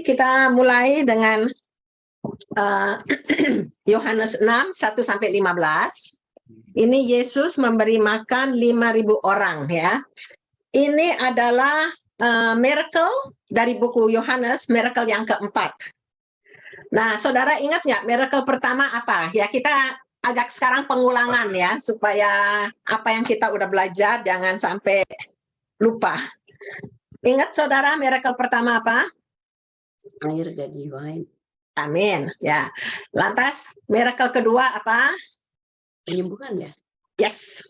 Kita mulai dengan Yohanes 6, 1-15. Ini Yesus memberi makan 5.000 orang ya. Ini adalah miracle dari buku Yohanes, miracle yang keempat. Nah, saudara ingat nggak miracle pertama apa? Ya, kita agak sekarang pengulangan ya, supaya apa yang kita udah belajar jangan sampai lupa. Ingat saudara miracle pertama apa? Air jadi wine. Amin. Ya. Lantas miracle kedua apa? Penyembuhan ya? Yes.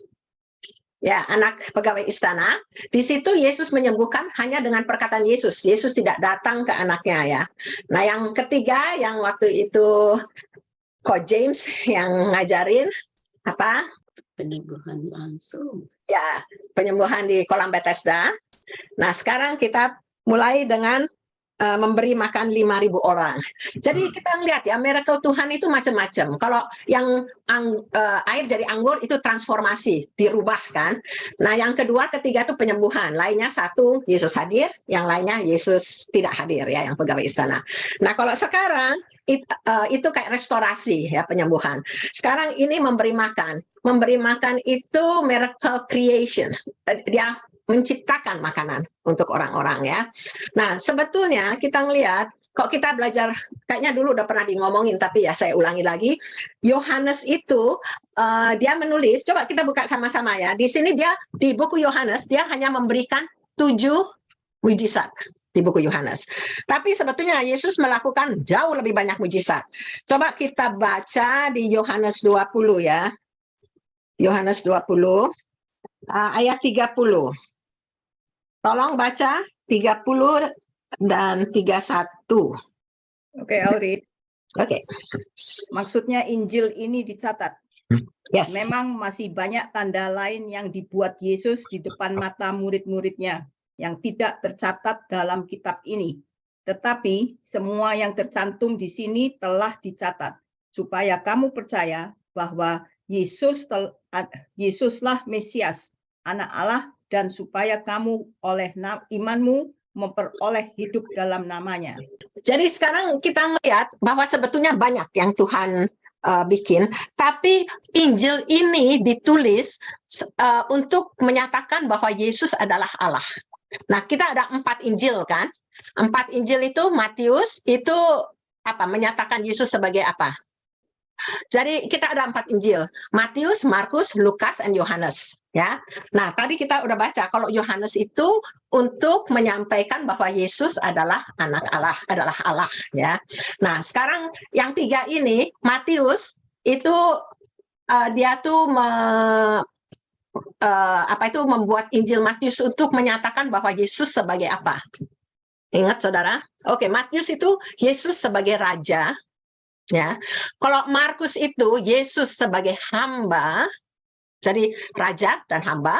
Ya, anak pegawai istana. Di situ Yesus menyembuhkan hanya dengan perkataan Yesus. Yesus tidak datang ke anaknya ya. Nah, yang ketiga yang waktu itu Coach James yang ngajarin apa? Penyembuhan langsung. Ya, penyembuhan di kolam Bethesda. Nah, sekarang kita mulai dengan memberi makan 5.000 orang. Jadi kita lihat ya, miracle Tuhan itu macam-macam. Kalau yang air jadi anggur itu transformasi, dirubah kan. Nah, yang kedua, ketiga itu penyembuhan. Lainnya satu, Yesus hadir, yang lainnya Yesus tidak hadir ya, yang pegawai istana. Nah, kalau sekarang itu kayak restorasi ya, penyembuhan. Sekarang ini memberi makan. Memberi makan itu miracle creation. Dia menciptakan makanan untuk orang-orang ya. Nah, sebetulnya kita ngelihat, kok kita belajar, kayaknya dulu udah pernah ngomongin, tapi ya saya ulangi lagi. Yohanes itu dia menulis, coba kita buka sama-sama ya. Di sini dia di buku Yohanes dia hanya memberikan 7 mujizat di buku Yohanes. Tapi sebetulnya Yesus melakukan jauh lebih banyak mujizat. Coba kita baca di Yohanes 20 ya. Yohanes 20 ayat 30. Tolong baca 30 dan 31. Oke, Auri. Oke. Maksudnya Injil ini dicatat. Yes. Memang masih banyak tanda lain yang dibuat Yesus di depan mata murid-muridnya yang tidak tercatat dalam kitab ini. Tetapi semua yang tercantum di sini telah dicatat, supaya kamu percaya bahwa Yesuslah Mesias, Anak Allah, dan supaya kamu oleh imanmu memperoleh hidup dalam namanya. Jadi sekarang kita melihat bahwa sebetulnya banyak yang Tuhan bikin, tapi Injil ini ditulis untuk menyatakan bahwa Yesus adalah Allah. Nah, kita ada 4 Injil kan? 4 Injil itu Matius itu apa? Menyatakan Yesus sebagai apa? Jadi kita ada 4 Injil, Matius, Markus, Lukas, dan Yohanes. Ya, nah tadi kita udah baca kalau Yohanes itu untuk menyampaikan bahwa Yesus adalah anak Allah, adalah Allah. Ya, nah sekarang yang 3 ini, Matius itu dia tuh membuat Injil Matius untuk menyatakan bahwa Yesus sebagai apa? Ingat saudara? Oke, Matius itu Yesus sebagai raja. Ya, kalau Markus itu Yesus sebagai hamba, jadi raja dan hamba.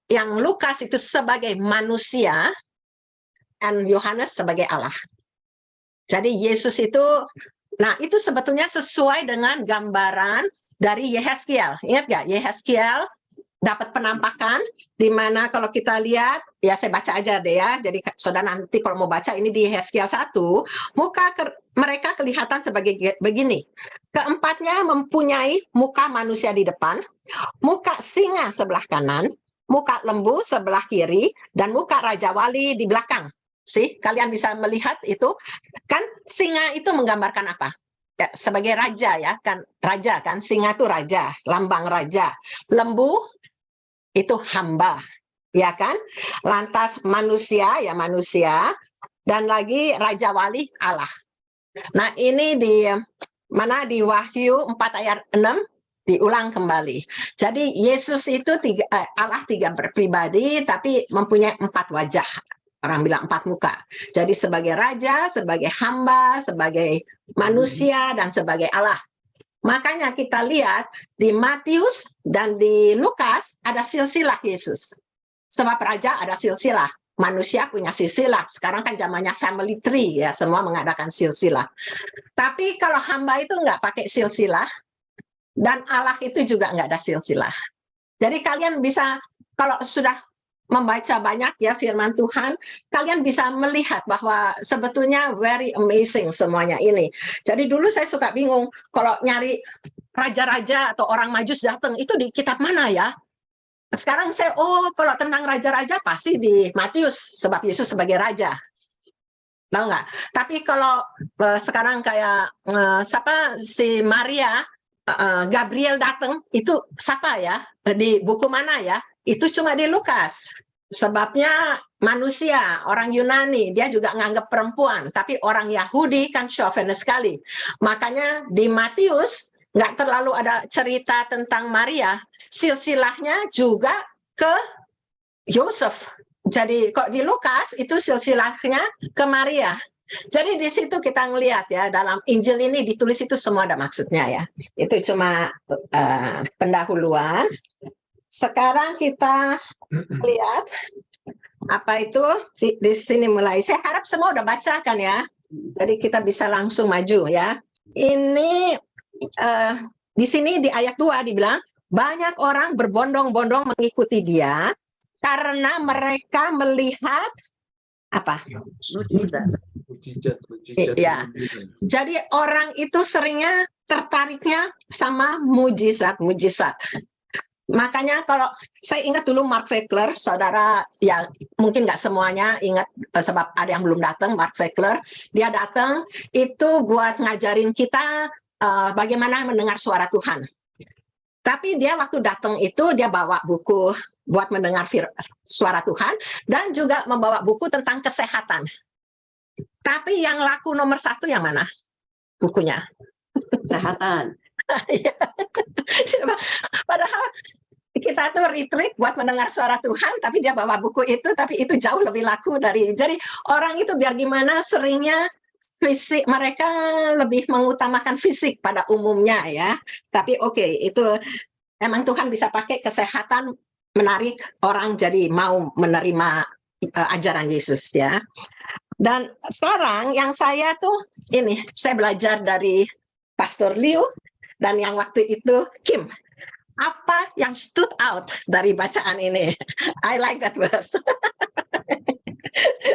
Yang Lukas itu sebagai manusia, dan Yohanes sebagai Allah. Jadi Yesus itu, nah itu sebetulnya sesuai dengan gambaran dari Yehezkiel. Ingat nggak? Yehezkiel dapat penampakan di mana kalau kita lihat, ya saya baca aja deh ya. Jadi saudara nanti kalau mau baca ini di Yehezkiel 1, mereka kelihatan sebagai begini. Keempatnya mempunyai muka manusia di depan, muka singa sebelah kanan, muka lembu sebelah kiri, dan muka raja wali di belakang. Kalian bisa melihat itu kan, singa itu menggambarkan apa? Ya, sebagai raja ya kan, raja kan, singa itu raja, lambang raja. Lembu itu hamba, ya kan? Lantas manusia ya manusia, dan lagi raja wali Allah. Nah, ini di mana di Wahyu 4 ayat 6 diulang kembali. Jadi Yesus itu Allah 3 berpribadi tapi mempunyai 4 wajah. Orang bilang 4 muka. Jadi sebagai raja, sebagai hamba, sebagai manusia, dan sebagai Allah. Makanya kita lihat di Matius dan di Lukas ada silsilah Yesus. Sebab raja ada silsilah, manusia punya silsilah. Sekarang kan zamannya family tree ya, semua mengadakan silsilah. Tapi kalau hamba itu nggak pakai silsilah, dan Allah itu juga nggak ada silsilah. Jadi kalian bisa, kalau sudah membaca banyak ya firman Tuhan, kalian bisa melihat bahwa sebetulnya very amazing semuanya ini. Jadi dulu saya suka bingung kalau nyari raja-raja atau orang Majus datang itu di kitab mana ya? Sekarang saya kalau tentang raja-raja pasti di Matius sebab Yesus sebagai raja. Tahu nggak? Tapi kalau sekarang kayak siapa si Maria Gabriel datang itu siapa ya? Di buku mana ya? Itu cuma di Lukas. Sebabnya manusia, orang Yunani, dia juga nganggap perempuan. Tapi orang Yahudi kan chauvinis sekali. Makanya di Matius nggak terlalu ada cerita tentang Maria. Silsilahnya juga ke Yosef. Jadi kok di Lukas itu silsilahnya ke Maria. Jadi di situ kita ngelihat ya, dalam Injil ini ditulis itu semua ada maksudnya ya. Itu cuma pendahuluan. Sekarang kita lihat apa itu di sini mulai. Saya harap semua udah baca kan ya. Jadi kita bisa langsung maju ya. Ini di sini di ayat 2 dibilang banyak orang berbondong-bondong mengikuti dia karena mereka melihat apa? Mujizat. Ya. Jadi orang itu seringnya tertariknya sama mujizat-mujizat. Makanya kalau saya ingat dulu Mark Veckler, saudara ya mungkin nggak semuanya ingat sebab ada yang belum datang. Mark Veckler dia datang itu buat ngajarin kita bagaimana mendengar suara Tuhan. Tapi dia waktu datang itu dia bawa buku buat mendengar suara Tuhan dan juga membawa buku tentang kesehatan. Tapi yang laku nomor 1 yang mana bukunya? Kesehatan. Padahal kita tuh retreat buat mendengar suara Tuhan, tapi dia bawa buku itu, tapi itu jauh lebih laku dari. Jadi orang itu biar gimana seringnya fisik, mereka lebih mengutamakan fisik pada umumnya ya. Tapi oke, itu emang Tuhan bisa pakai kesehatan menarik orang jadi mau menerima ajaran Yesus ya. Dan sekarang yang saya tuh ini, saya belajar dari Pastor Liu dan yang waktu itu Kim. Apa yang stood out dari bacaan ini? I like that word.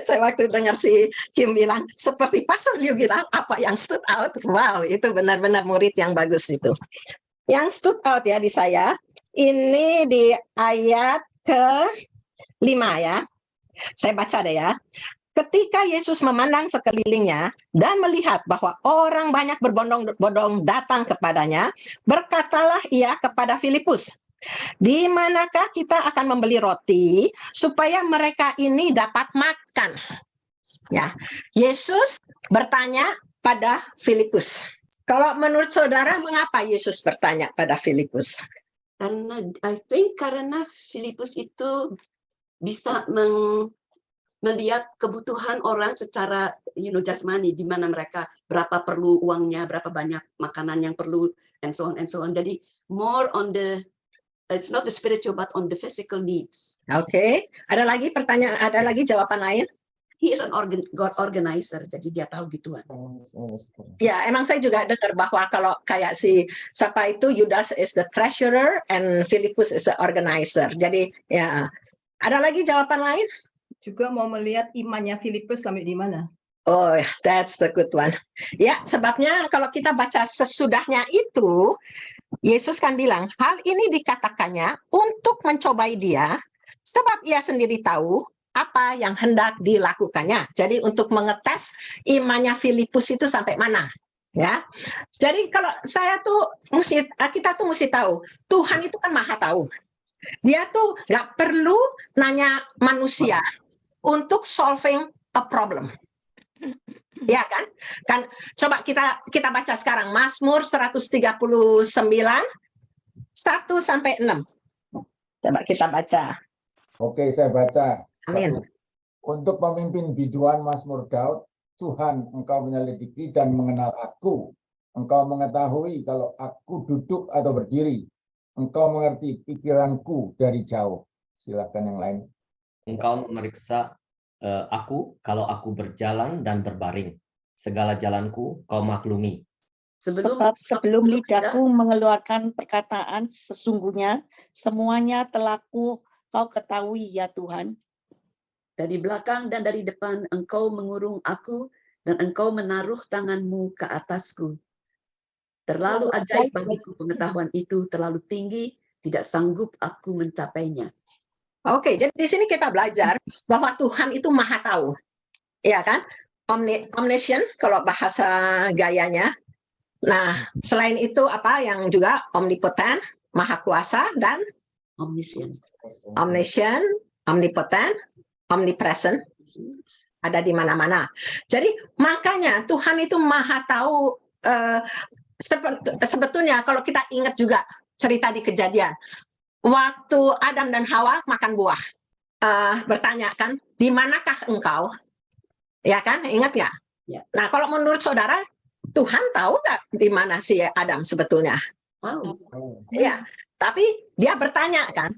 Saya waktu dengar si Kim bilang, seperti Pastor Liu bilang, apa yang stood out? Wow, itu benar-benar murid yang bagus itu. Yang stood out ya di saya, ini di ayat ke-5 ya. Saya baca deh ya. Ketika Yesus memandang sekelilingnya dan melihat bahwa orang banyak berbondong-bondong datang kepadanya, berkatalah ia kepada Filipus, di manakah kita akan membeli roti supaya mereka ini dapat makan? Ya, Yesus bertanya pada Filipus. Kalau menurut saudara, mengapa Yesus bertanya pada Filipus? Karena karena Filipus itu bisa melihat kebutuhan orang secara jasmani, di mana mereka berapa perlu uangnya, berapa banyak makanan yang perlu, and so on. Jadi more on it's not the spiritual but on the physical needs. Oke. Ada lagi pertanyaan, ada lagi jawaban lain? He is an God organizer, jadi dia tahu gituan. Ya, emang saya juga dengar bahwa kalau kayak si siapa itu, Judas is the treasurer and Philippus is the organizer. Jadi ya, ada lagi jawaban lain? Juga mau melihat imannya Filipus sampai di mana. Oh, that's the good one. Ya, sebabnya kalau kita baca sesudahnya itu, Yesus kan bilang, hal ini dikatakannya untuk mencobai dia, sebab ia sendiri tahu apa yang hendak dilakukannya. Jadi untuk mengetes imannya Filipus itu sampai mana. Ya, jadi kalau kita tuh mesti tahu, Tuhan itu kan maha tahu. Dia tuh nggak perlu nanya manusia untuk solving a problem. Ya kan? Kan coba kita baca sekarang Mazmur 139 1 sampai 6. Coba kita baca. Oke, saya baca. Amin. Untuk pemimpin biduan Mazmur Daud, Tuhan, Engkau menyelidiki dan mengenal aku. Engkau mengetahui kalau aku duduk atau berdiri. Engkau mengerti pikiranku dari jauh. Silakan yang lain. Engkau memeriksa aku kalau aku berjalan dan berbaring. Segala jalanku kau maklumi. Sebab sebelum lidahku mengeluarkan perkataan, sesungguhnya semuanya telah ku Engkau ketahui ya Tuhan. Dari belakang dan dari depan Engkau mengurung aku, dan Engkau menaruh tanganmu ke atasku. Terlalu ajaib bagiku pengetahuan itu, terlalu tinggi, tidak sanggup aku mencapainya. Oke, jadi di sini kita belajar bahwa Tuhan itu maha tahu. Ya kan? Omniscient kalau bahasa gayanya. Nah, selain itu apa yang juga omnipotent, maha kuasa, dan Omniscient. omniscient, omnipotent, omnipresent, ada di mana-mana. Jadi makanya Tuhan itu maha tahu. Sebetulnya kalau kita ingat juga cerita di Kejadian, waktu Adam dan Hawa makan buah, bertanya kan, di manakah engkau? Ya kan, ingat nggak? Ya. Nah, kalau menurut saudara, Tuhan tahu nggak di mana si Adam sebetulnya? Tahu. Ya, tapi dia bertanya kan.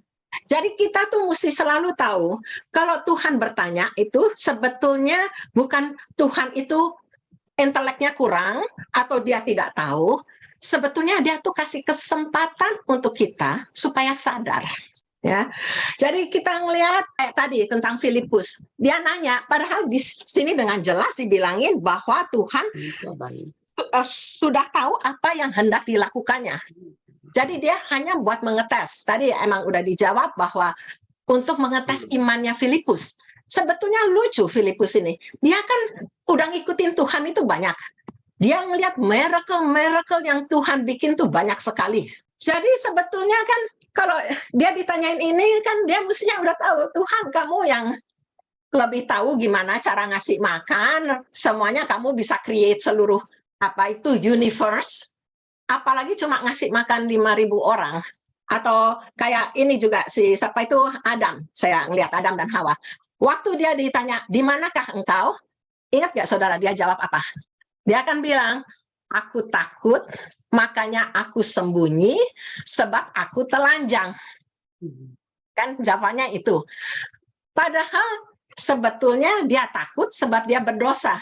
Jadi kita tuh mesti selalu tahu kalau Tuhan bertanya itu sebetulnya bukan Tuhan itu inteleknya kurang atau dia tidak tahu. Sebetulnya dia tuh kasih kesempatan untuk kita supaya sadar. Ya, jadi kita ngelihat kayak tadi tentang Filipus, dia nanya, padahal di sini dengan jelas dibilangin bahwa Tuhan sudah tahu apa yang hendak dilakukannya. Jadi dia hanya buat mengetes. Tadi emang udah dijawab bahwa untuk mengetes imannya Filipus. Sebetulnya lucu Filipus ini. Dia kan udah ngikutin Tuhan itu banyak. Dia ngelihat miracle yang Tuhan bikin tuh banyak sekali. Jadi sebetulnya kan kalau dia ditanyain ini kan dia mestinya udah tahu, Tuhan kamu yang lebih tahu gimana cara ngasih makan, semuanya kamu bisa create seluruh apa itu universe, apalagi cuma ngasih makan 5.000 orang. Atau kayak ini juga si siapa itu Adam, saya ngelihat Adam dan Hawa. Waktu dia ditanya, di manakah engkau? Ingat gak saudara dia jawab apa? Dia akan bilang, aku takut, makanya aku sembunyi sebab aku telanjang. Kan jawabannya itu. Padahal sebetulnya dia takut sebab dia berdosa.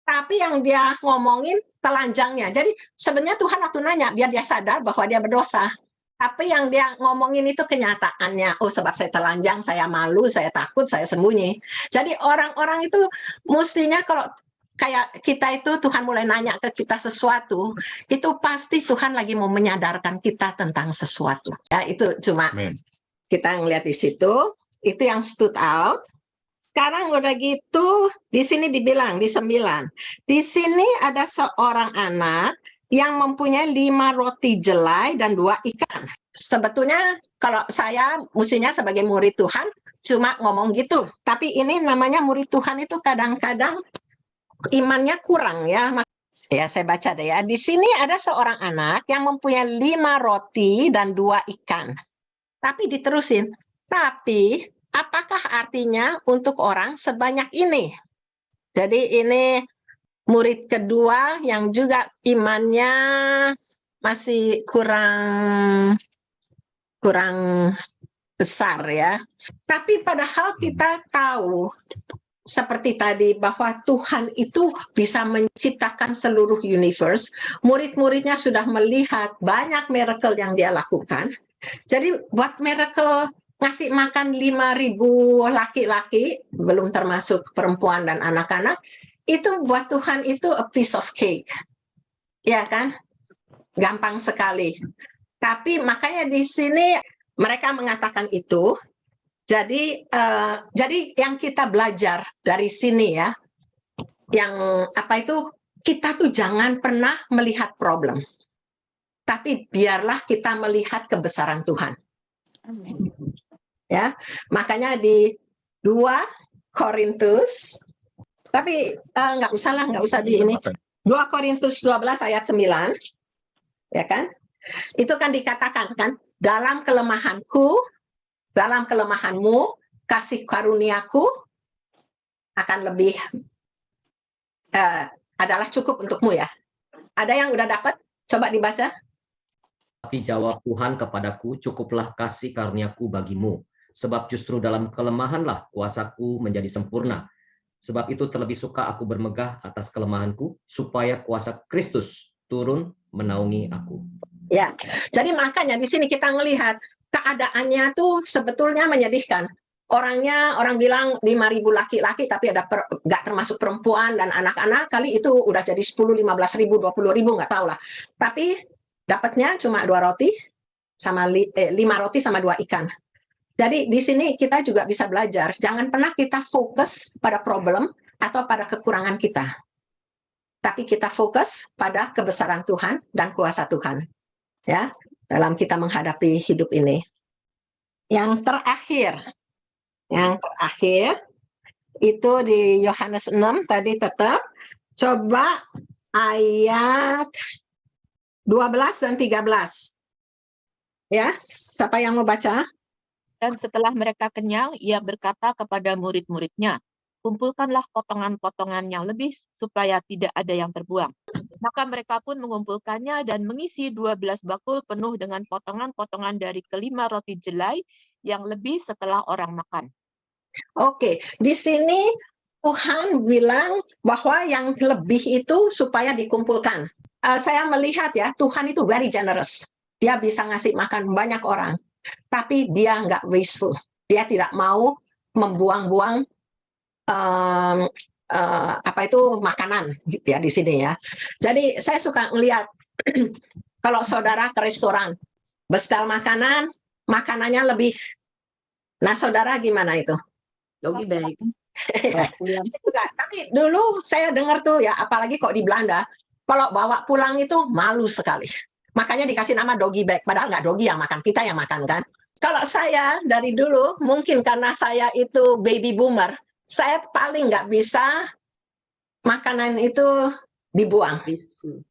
Tapi yang dia ngomongin telanjangnya. Jadi sebenarnya Tuhan waktu nanya biar dia sadar bahwa dia berdosa. Tapi yang dia ngomongin itu kenyataannya. Oh, sebab saya telanjang, saya malu, saya takut, saya sembunyi. Jadi orang-orang itu mestinya kalau kayak kita itu Tuhan mulai nanya ke kita sesuatu, itu pasti Tuhan lagi mau menyadarkan kita tentang sesuatu. Ya, itu cuma kita ngelihat di situ, itu yang stood out. Sekarang udah gitu, di sini dibilang di 9. Di sini ada seorang anak yang mempunyai 5 roti jelai dan 2 ikan. Sebetulnya kalau saya mestinya sebagai murid Tuhan cuma ngomong gitu. Tapi ini namanya murid Tuhan itu kadang-kadang imannya kurang ya. Ya saya baca deh ya. Di sini ada seorang anak yang mempunyai 5 roti dan 2 ikan. Tapi diterusin. Tapi apakah artinya untuk orang sebanyak ini? Jadi ini murid kedua yang juga imannya masih kurang besar ya. Tapi padahal kita tahu seperti tadi bahwa Tuhan itu bisa menciptakan seluruh universe. Murid-muridnya sudah melihat banyak miracle yang dia lakukan. Jadi buat miracle ngasih makan 5.000 laki-laki, belum termasuk perempuan dan anak-anak, itu buat Tuhan itu a piece of cake. Ya kan? Gampang sekali. Tapi makanya di sini mereka mengatakan itu. Jadi yang kita belajar dari sini ya, yang apa itu, kita tuh jangan pernah melihat problem. Tapi biarlah kita melihat kebesaran Tuhan. Amin. Ya, makanya di 2 Korintus, tapi nggak usah di ini. 2 Korintus 12 ayat 9, ya kan? Itu kan dikatakan kan, dalam kelemahanku, dalam kelemahanmu, kasih karuniaku akan lebih adalah cukup untukmu ya. Ada yang udah dapat? Coba dibaca. Tapi jawab Tuhan kepadaku, cukuplah kasih karuniaku bagimu. Sebab justru dalam kelemahanlah kuasaku menjadi sempurna. Sebab itu terlebih suka aku bermegah atas kelemahanku, supaya kuasa Kristus turun menaungi aku. Ya, jadi makanya di sini kita ngelihat keadaannya tuh sebetulnya menyedihkan. Orang bilang 5.000 laki-laki, tapi ada nggak termasuk perempuan dan anak-anak, kali itu udah jadi 10, 15.000, 20.000, nggak tahu lah. Tapi dapatnya cuma 2 roti, sama 5 roti sama 2 ikan. Jadi di sini kita juga bisa belajar, jangan pernah kita fokus pada problem atau pada kekurangan kita. Tapi kita fokus pada kebesaran Tuhan dan kuasa Tuhan. Ya, dalam kita menghadapi hidup ini. Yang terakhir itu di Yohanes 6 tadi tetap. Coba ayat 12 dan 13. Ya, siapa yang mau baca? Dan setelah mereka kenyang, ia berkata kepada murid-muridnya, kumpulkanlah potongan-potongan yang lebih supaya tidak ada yang terbuang. Maka mereka pun mengumpulkannya dan mengisi 12 bakul penuh dengan potongan-potongan dari kelima roti jelai yang lebih setelah orang makan. Oke, di sini Tuhan bilang bahwa yang lebih itu supaya dikumpulkan. Saya melihat ya, Tuhan itu very generous. Dia bisa ngasih makan banyak orang, tapi dia nggak wasteful. Dia tidak mau membuang-buang makanan gitu ya di sini ya. Jadi saya suka melihat kalau saudara ke restoran, bestel makanan, makanannya lebih. Nah, saudara gimana itu? Doggy bag. Tapi dulu saya dengar tuh ya, apalagi kok di Belanda, kalau bawa pulang itu malu sekali. Makanya dikasih nama doggy bag, padahal nggak doggy yang makan, kita yang makan kan. Kalau saya dari dulu, mungkin karena saya itu baby boomer, saya paling nggak bisa makanan itu dibuang.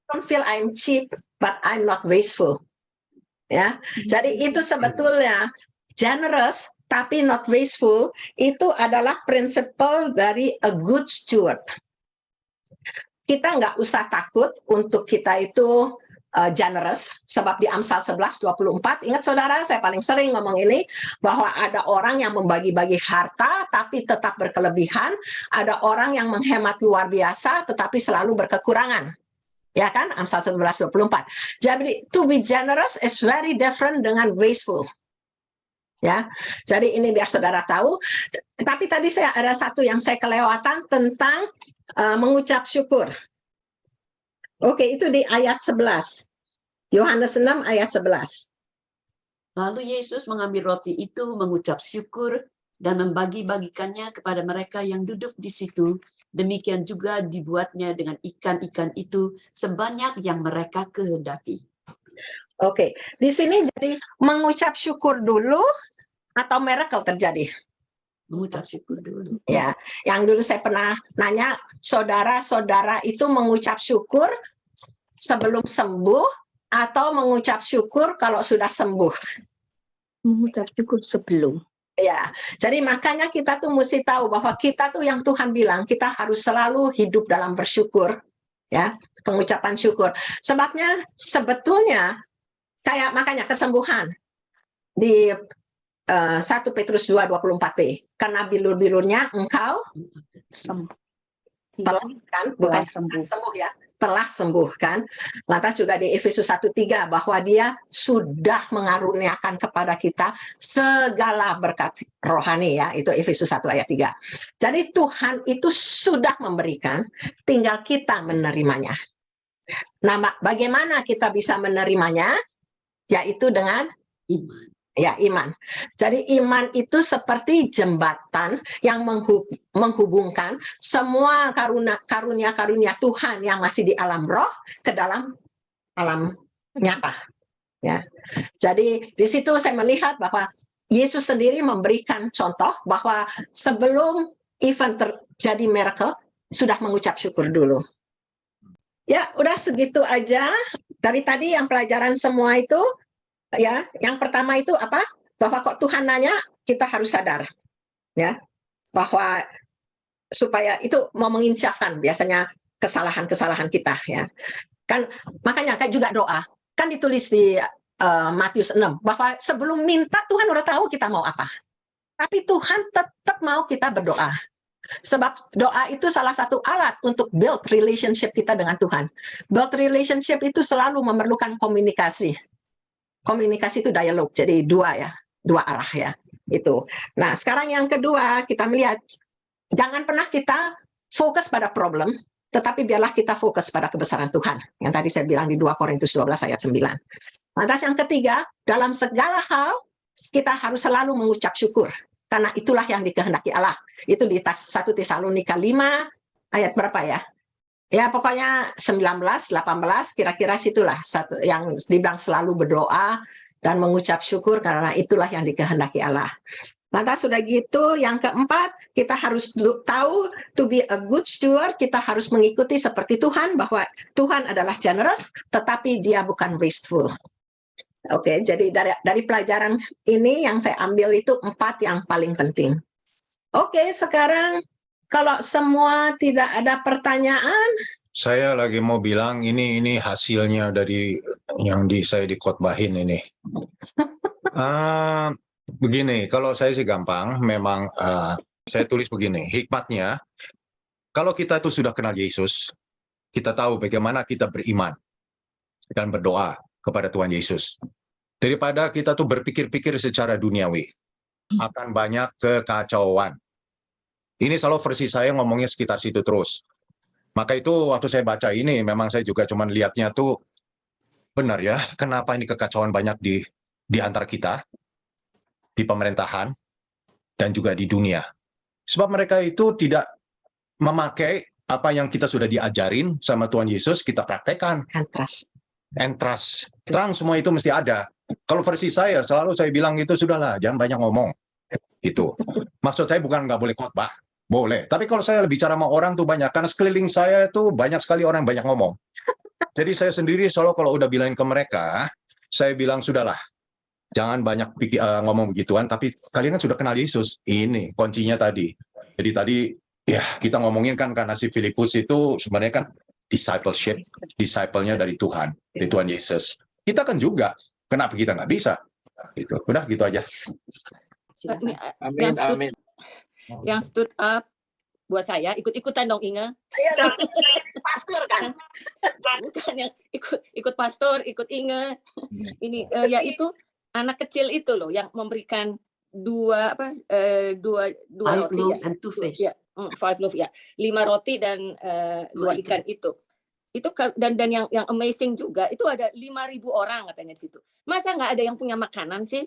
Don't feel I'm cheap, but I'm not wasteful. Ya, jadi itu sebetulnya generous tapi not wasteful, itu adalah prinsipal dari a good steward. Kita nggak usah takut untuk kita itu generous, sebab di Amsal 11:24, ingat saudara, saya paling sering ngomong ini, bahwa ada orang yang membagi-bagi harta tapi tetap berkelebihan, ada orang yang menghemat luar biasa tetapi selalu berkekurangan. Ya kan, Amsal 11:24. Jadi to be generous is very different dengan wasteful. Ya, jadi ini biar saudara tahu. Tapi tadi saya ada satu yang saya kelewatan tentang mengucap syukur. Oke, itu di ayat 11. Yohanes 6 ayat 11. Lalu Yesus mengambil roti itu, mengucap syukur, dan membagi-bagikannya kepada mereka yang duduk di situ. Demikian juga dibuatnya dengan ikan-ikan itu sebanyak yang mereka kehendaki. Oke, di sini jadi mengucap syukur dulu atau miracle terjadi? Mengucap syukur dulu. Ya, yang dulu saya pernah nanya, saudara-saudara itu mengucap syukur sebelum sembuh atau mengucap syukur kalau sudah sembuh? Mengucap syukur sebelum. Ya, jadi makanya kita tuh mesti tahu bahwa kita tuh yang Tuhan bilang, kita harus selalu hidup dalam bersyukur. Ya, pengucapan syukur. Sebabnya sebetulnya kayak makanya kesembuhan di 1 Petrus 2:24b, karena bilur-bilurnya engkau telah kan, bukan sembuh ya, telah sembuh kan. Lantas juga di Efesus 1:3 bahwa dia sudah mengaruniakan kepada kita segala berkat rohani ya, itu Efesus 1 ayat 3. Jadi Tuhan itu sudah memberikan, tinggal kita menerimanya. Nah, bagaimana kita bisa menerimanya? Yaitu dengan Iman. Ya, iman. Jadi iman itu seperti jembatan yang menghubungkan semua karunia-karunia Tuhan yang masih di alam roh ke dalam alam nyata. Ya. Jadi di situ saya melihat bahwa Yesus sendiri memberikan contoh bahwa sebelum event terjadi miracle sudah mengucap syukur dulu. Ya, udah segitu aja. Dari tadi yang pelajaran semua itu, ya, yang pertama itu apa? Bahwa kok Tuhan nanya, kita harus sadar, ya, bahwa supaya itu mau menginsafkan biasanya kesalahan-kesalahan kita, ya. Kan makanya kayak juga doa, kan ditulis di Matius 6 bahwa sebelum minta Tuhan udah tahu kita mau apa. Tapi Tuhan tetap mau kita berdoa. Sebab doa itu salah satu alat untuk build relationship kita dengan Tuhan. Build relationship itu selalu memerlukan komunikasi. komunikasi itu dialog, jadi dua arah ya itu. Nah sekarang yang kedua kita melihat jangan pernah kita fokus pada problem, tetapi biarlah kita fokus pada kebesaran Tuhan. Yang tadi saya bilang di 2 Korintus 12 ayat 9. Lantas yang ketiga, dalam segala hal kita harus selalu mengucap syukur, karena itulah yang dikehendaki Allah. Itu di 1 Tesalonika 5 ayat berapa ya? Ya pokoknya 19, 18 kira-kira situlah satu yang dibilang selalu berdoa dan mengucap syukur karena itulah yang dikehendaki Allah. Lantas sudah gitu, yang keempat, kita harus tahu to be a good steward, kita harus mengikuti seperti Tuhan, bahwa Tuhan adalah generous, tetapi dia bukan wasteful. Oke, jadi dari pelajaran ini yang saya ambil itu 4 yang paling penting. Oke, sekarang kalau semua tidak ada pertanyaan. Saya lagi mau bilang ini hasilnya dari yang saya dikotbahin ini. Begini, kalau saya sih gampang, memang saya tulis begini, hikmatnya, kalau kita itu sudah kenal Yesus, kita tahu bagaimana kita beriman dan berdoa kepada Tuhan Yesus. Daripada kita tuh berpikir-pikir secara duniawi, akan banyak kekacauan. Ini selalu versi saya ngomongnya sekitar situ terus. Maka itu waktu saya baca ini, memang saya juga cuma lihatnya tuh, benar ya, kenapa ini kekacauan banyak di antara kita, di pemerintahan, dan juga di dunia. Sebab mereka itu tidak memakai apa yang kita sudah diajarin sama Tuhan Yesus, kita praktekkan. Entras. Terang semua itu mesti ada. Kalau versi saya, selalu saya bilang itu sudahlah, jangan banyak ngomong. Gitu. Maksud saya bukan nggak boleh khotbah. Boleh. Tapi kalau saya bicara sama orang tuh banyak, karena sekeliling saya itu banyak sekali orang yang banyak ngomong. Jadi saya sendiri selalu kalau udah bilangin ke mereka, saya bilang sudahlah, jangan banyak ngomong begituan, tapi kalian kan sudah kenal Yesus. Ini kuncinya tadi. Jadi tadi ya kita ngomongin kan karena si Filipus itu sebenarnya kan discipleship, disciple-nya dari Tuhan, dari Tuhan Yesus. Kita kan juga, kenapa kita nggak bisa? Gitu. Udah gitu aja. Amin. Yang stood up buat saya, ikut-ikutan dong Inge. Iya dong, pastor kan. Bukan yang ikut pastor, ikut Inge. Ini yaitu anak kecil itu loh yang memberikan dua roti loaves and 2 fish. Ya, 5 loaf ya. 5 roti dan 2 ikan itu. Itu dan yang amazing juga itu ada 5.000 orang katanya di situ. Masa nggak ada yang punya makanan sih?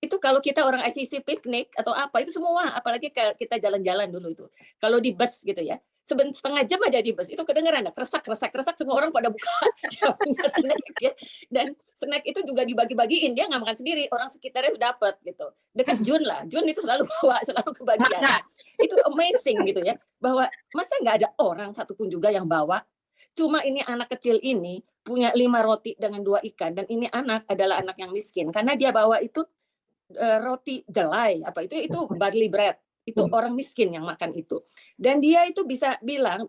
Itu kalau kita orang ICC piknik atau apa itu semua, apalagi kita jalan-jalan dulu itu. Kalau di bus gitu ya, setengah jam aja di bus itu kedengeran kresak semua orang pada buka punya snack ya. Dan snack itu juga dibagi-bagiin, dia nggak makan sendiri, orang sekitarnya dapat gitu. Dekat Jun itu selalu bawa, selalu kebagian. Nah, itu amazing gitu ya, bahwa masa nggak ada orang satupun juga yang bawa. Cuma ini anak kecil ini punya 5 roti dengan 2 ikan, dan ini anak adalah anak yang miskin karena dia bawa itu roti jelai itu barley bread, itu orang miskin yang makan itu. Dan dia itu bisa bilang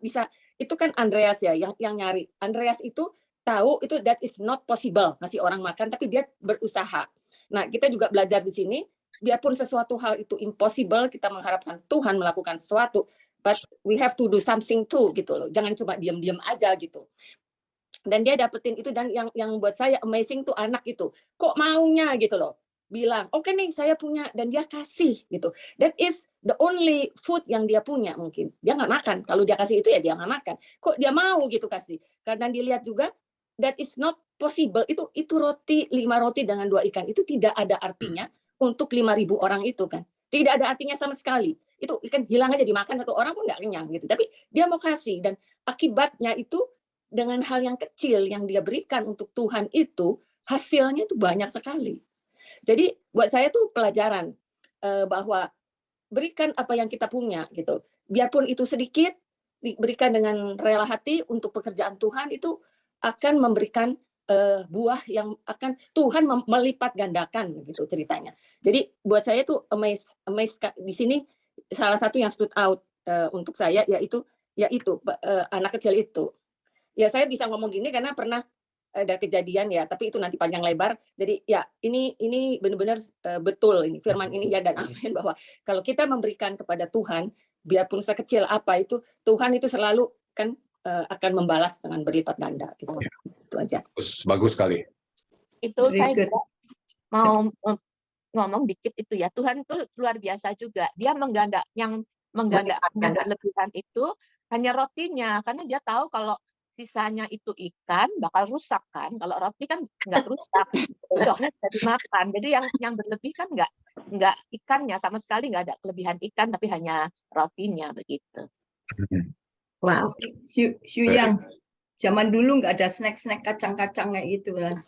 itu kan Andreas ya yang nyari. Andreas itu tahu itu that is not possible ngasih orang makan, tapi dia berusaha. Nah, kita juga belajar di sini, biarpun sesuatu hal itu impossible, kita mengharapkan Tuhan melakukan sesuatu, but we have to do something too gitu loh. Jangan cuma diam-diam aja gitu. Dan dia dapetin itu, dan yang buat saya amazing tuh anak itu. Kok maunya gitu loh. Bilang, oke nih saya punya, dan dia kasih gitu. That is the only food yang dia punya mungkin. Dia nggak makan. Kalau dia kasih itu ya dia nggak makan. Kok dia mau gitu kasih? Karena dilihat juga that is not possible. Itu roti 5 roti dengan 2 ikan itu tidak ada artinya untuk 5.000 orang itu kan. Tidak ada artinya sama sekali. Itu ikan hilang aja dimakan satu orang pun nggak kenyang gitu. Tapi dia mau kasih, dan akibatnya itu dengan hal yang kecil yang dia berikan untuk Tuhan itu hasilnya itu banyak sekali. Jadi buat saya tuh pelajaran bahwa berikan apa yang kita punya gitu. Biarpun itu sedikit, diberikan dengan rela hati untuk pekerjaan Tuhan, itu akan memberikan buah yang akan Tuhan melipat gandakan gitu ceritanya. Jadi buat saya tuh amazed di sini salah satu yang stood out untuk saya yaitu anak kecil itu. Ya saya bisa ngomong gini karena pernah ada kejadian ya, tapi itu nanti panjang lebar. Jadi ya ini benar-benar betul ini firman ini ya dan amin, bahwa kalau kita memberikan kepada Tuhan, biarpun sekecil apa itu, Tuhan itu selalu kan akan membalas dengan berlipat ganda gitu. Itu aja. Bagus sekali. Itu Very saya good. juga mau ngomong dikit itu ya. Tuhan itu luar biasa juga. Dia menggandakan berlebihan itu hanya rotinya, karena dia tahu kalau sisanya itu ikan bakal rusak kan. Kalau roti kan nggak rusak, besoknya bisa dimakan. Jadi yang berlebih kan nggak ikannya, sama sekali nggak ada kelebihan ikan, tapi hanya rotinya begitu. Wow. Xu Yang, zaman dulu nggak ada snack-snack kacang-kacang kayak gitu kan.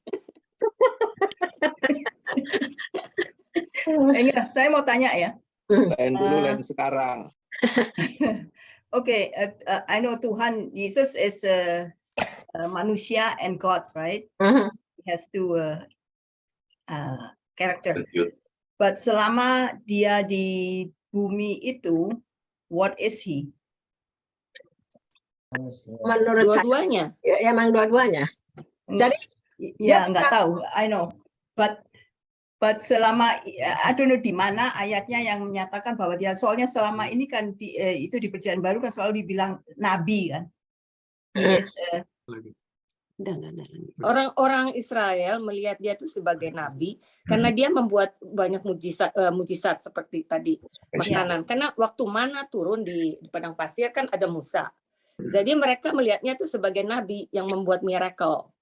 Ingat, saya mau tanya ya. Lain dulu, lain sekarang. Okay, I know Tuhan Yesus is manusia and God, right? He has two character. But selama dia di bumi itu, what is he? Menurut saya, Dua-duanya. ya, emang dua-duanya. Jadi Ya nggak tahu, I know. But selama I don't know di mana ayatnya yang menyatakan bahwa dia, soalnya selama ini kan itu di Perjanjian Baru kan selalu dibilang nabi kan. He is, Orang-orang Israel melihat dia itu sebagai nabi karena dia membuat banyak mujizat seperti tadi makanan. Karena waktu mana turun di padang pasir kan ada Musa. Jadi mereka melihatnya itu sebagai nabi yang membuat miracle.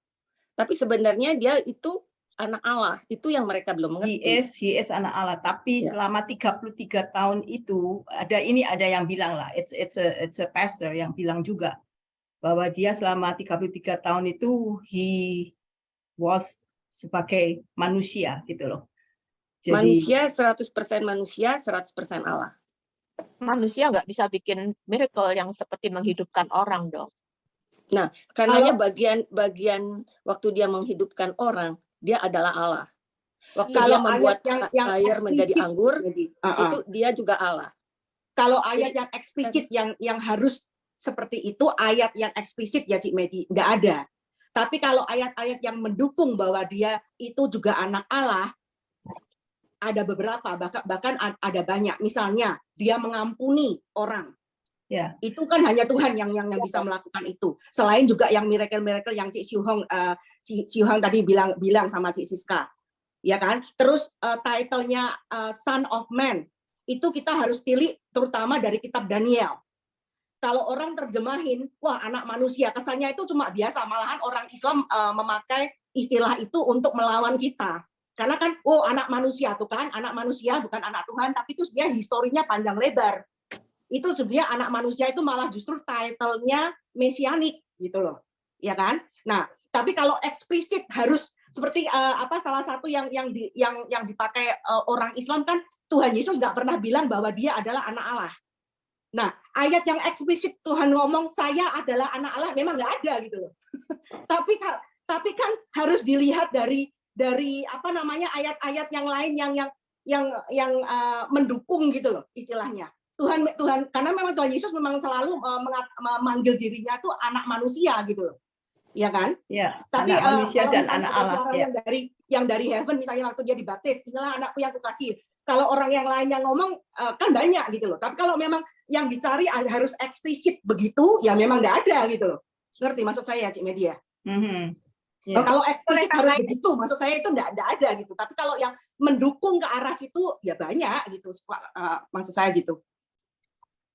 Tapi sebenarnya dia itu anak Allah, itu yang mereka belum mengerti. He is anak Allah, tapi selama 33 tahun itu ada yang bilang lah, it's a pastor yang bilang juga bahwa dia selama 33 tahun itu he was sebagai manusia gitu loh. Jadi, manusia 100% manusia, 100% Allah. Manusia nggak bisa bikin miracle yang seperti menghidupkan orang dong. Nah, karenanya bagian waktu dia menghidupkan orang, dia adalah Allah. Waktu dia membuat yang air menjadi anggur, itu dia juga Allah. Kalau ayat yang eksplisit yang harus seperti itu, ayat yang eksplisit ya Cik Medi, nggak ada. Tapi kalau ayat-ayat yang mendukung bahwa dia itu juga anak Allah, ada beberapa, bahkan ada banyak. Misalnya, dia mengampuni orang. Ya. Itu kan hanya Tuhan yang bisa melakukan itu. Selain juga yang miracle-miracle yang Cik Siu Hong tadi bilang sama Cik Siska. Ya kan? Terus title-nya Son of Man. Itu kita harus tilik terutama dari kitab Daniel. Kalau orang terjemahin, wah anak manusia, kesannya itu cuma biasa. Malahan orang Islam memakai istilah itu untuk melawan kita. Karena kan, anak manusia tuh kan, anak manusia bukan anak Tuhan, tapi itu sebenarnya historinya panjang lebar. Itu sebenarnya anak manusia itu malah justru title-nya mesianik gitu loh, ya kan? Nah, tapi kalau eksplisit harus seperti salah satu yang dipakai orang Islam kan, Tuhan Yesus nggak pernah bilang bahwa dia adalah anak Allah. Nah, ayat yang eksplisit Tuhan ngomong saya adalah anak Allah memang nggak ada gitu loh. tapi kan harus dilihat dari ayat-ayat yang lain yang mendukung gitu loh istilahnya. Tuhan karena memang Tuhan Yesus memang selalu memanggil dirinya tuh anak manusia gitu loh. Ya kan? Ya, tapi anak manusia dan anak Allah ya. yang dari heaven misalnya waktu dia dibaptis, inilah anakku yang kukasih. Kalau orang yang lain yang ngomong kan banyak gitu loh. Tapi kalau memang yang dicari harus eksplisit begitu, ya memang nggak ada gitu loh. Ngerti maksud saya Cik Media? Yeah. Kalau eksplisit harus begitu, maksud saya itu nggak ada gitu. Tapi kalau yang mendukung ke arah situ ya banyak gitu. Maksud saya gitu.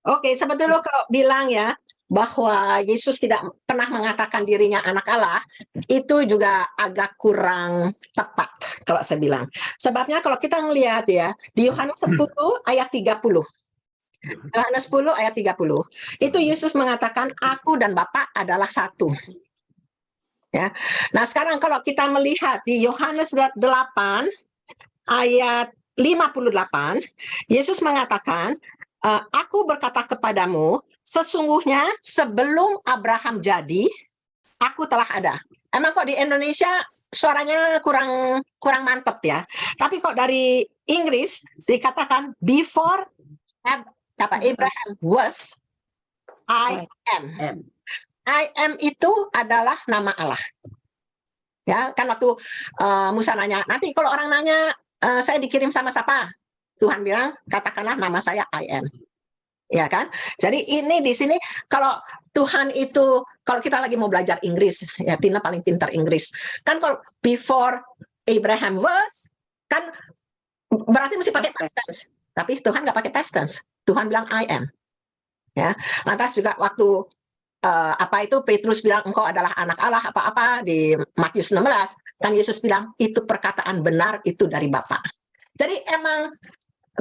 Oke, sebetulnya kalau bilang ya bahwa Yesus tidak pernah mengatakan dirinya anak Allah, itu juga agak kurang tepat kalau saya bilang. Sebabnya kalau kita melihat ya, di Yohanes 10 ayat 30. Yohanes 10 ayat 30. Itu Yesus mengatakan aku dan Bapa adalah satu. Ya. Nah, sekarang kalau kita melihat di Yohanes 8 ayat 58, Yesus mengatakan aku berkata kepadamu, sesungguhnya sebelum Abraham jadi, aku telah ada. Emang kok di Indonesia suaranya kurang mantep ya. Tapi kok dari Inggris dikatakan before Abraham was, I am. I am itu adalah nama Allah. Ya, kan waktu Musa nanya, nanti kalau orang nanya saya dikirim sama siapa? Tuhan bilang, katakanlah nama saya I am. Ya kan? Jadi ini di sini kalau Tuhan itu, kalau kita lagi mau belajar Inggris, ya Tina paling pintar Inggris. Kan kalau before Abraham was, kan berarti mesti pakai past tense. Tapi Tuhan nggak pakai past tense. Tuhan bilang I am. Ya, lantas juga waktu Petrus bilang engkau adalah anak Allah apa-apa di Matius 16, kan Yesus bilang itu perkataan benar, itu dari Bapa. Jadi emang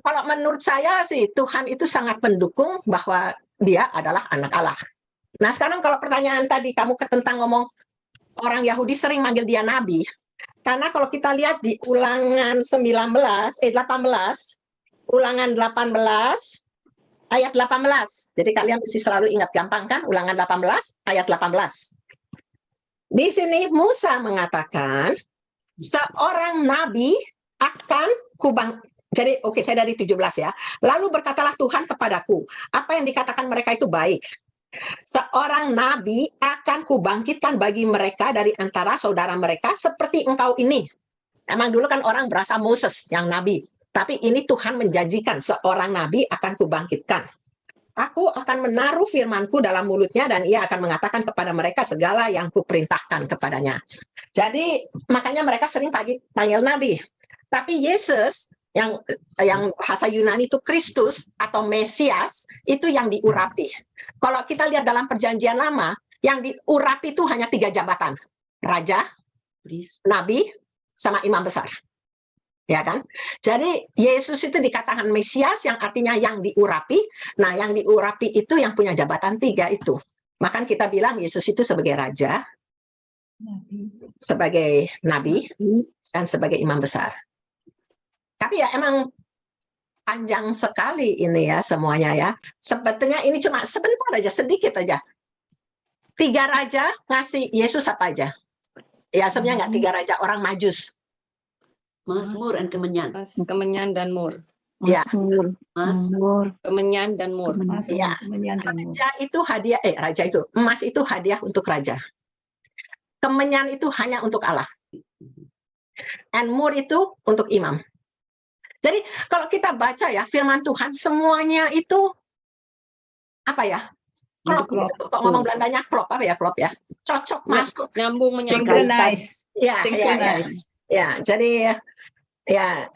kalau menurut saya sih Tuhan itu sangat mendukung bahwa dia adalah anak Allah. Nah sekarang kalau pertanyaan tadi kamu tentang ngomong orang Yahudi sering manggil dia nabi, karena kalau kita lihat di Ulangan 18, Ulangan 18 ayat 18. Jadi kalian mesti selalu ingat, gampang kan? Ulangan 18 ayat 18. Di sini Musa mengatakan seorang nabi akan kubang. Jadi oke, saya dari 17 ya. Lalu berkatalah Tuhan kepadaku, apa yang dikatakan mereka itu baik. Seorang nabi akan kubangkitkan bagi mereka dari antara saudara mereka seperti engkau ini. Emang dulu kan orang berasa Moses yang nabi. Tapi ini Tuhan menjanjikan seorang nabi akan kubangkitkan. Aku akan menaruh firmanku dalam mulutnya dan ia akan mengatakan kepada mereka segala yang kuperintahkan kepadanya. Jadi makanya mereka sering panggil nabi. Tapi Yesus yang bahasa Yunani itu Kristus atau Mesias itu yang diurapi. Kalau kita lihat dalam Perjanjian Lama, yang diurapi itu hanya 3 jabatan. Raja, nabi, sama imam besar. Ya kan? Jadi Yesus itu dikatakan Mesias yang artinya yang diurapi. Nah, yang diurapi itu yang punya jabatan 3 itu. Maka kita bilang Yesus itu sebagai raja, sebagai nabi, dan sebagai imam besar. Tapi ya emang panjang sekali ini ya semuanya ya. Sebetulnya ini cuma sebentar aja, sedikit aja. 3 raja ngasih Yesus apa aja? Ya sebenarnya nggak 3 raja, orang Majus. Mazmur dan Kemenyan. Kemenyan dan Mur. Ya. Kemenyan dan Mur. Ya. Raja itu hadiah, raja itu emas itu hadiah untuk raja. Kemenyan itu hanya untuk Allah. And Mur itu untuk imam. Jadi kalau kita baca ya firman Tuhan semuanya itu apa ya? Klop. Kok ngomong Belandanya klop apa ya? Klop ya. Cocok masuk. Nyambung menyambung. Synchronize. Ya, jadi ya,